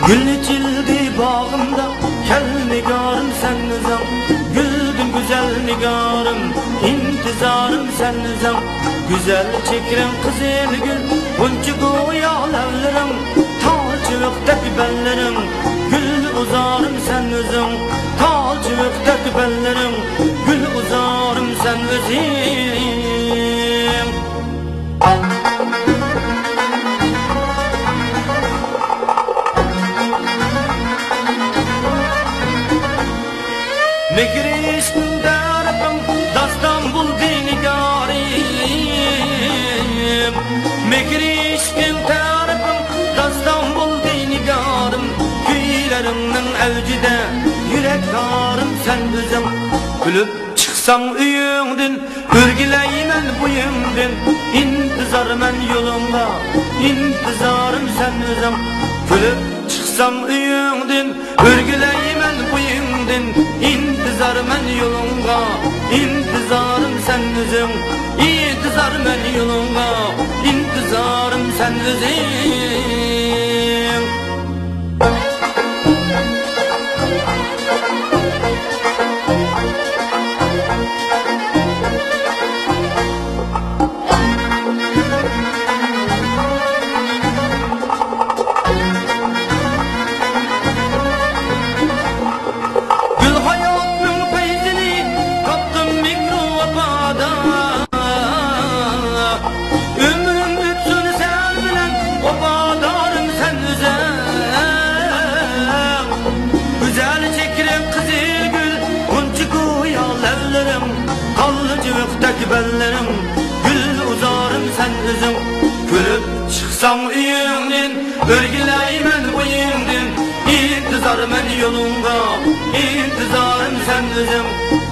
Gül içildi bağımda, kel nigarım sen nizam. Güldün güzel nigarım, intizarım sen nizam. Güzel çekiren kızıl gül, bunca goya lavlarım. Talçılıktaki bellerim, gül uzarım sen nizam. Talçılıktaki bellerim, gül uzarım sen özüm. Mekirişkin darabım, dastan buldu nigarım. Mekirişkin darabım, dastan buldu nigarım. Güylerimnin evcide, yürek darım sen özüm. Gülüp çıksam üyündün, ürgileymen buyumdun. İntizar men yolunda, intizarım sen özüm. Gülüp çıksam üyündün, ürgileymen buyumdun. İntizar men yolunga, intizarım sen özüm. İntizar men yolunga, intizarım sen özüm. Kallıcılıktaki bellerim, gül uzarım sen özüm. Gülüp çıksam üyündün, örgüleymen buyumdun. İntizar men yolunga, intizarım sen özüm.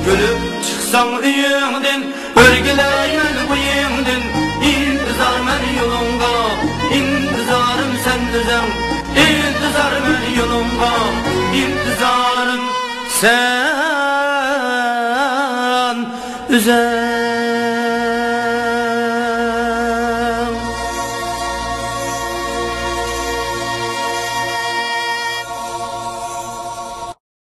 Gülüp çıksam üyündün, örgüleymen buyumdun. İntizar men yolunga, intizarım sen özüm. İntizar men yolunga, intizarım sen üzerine.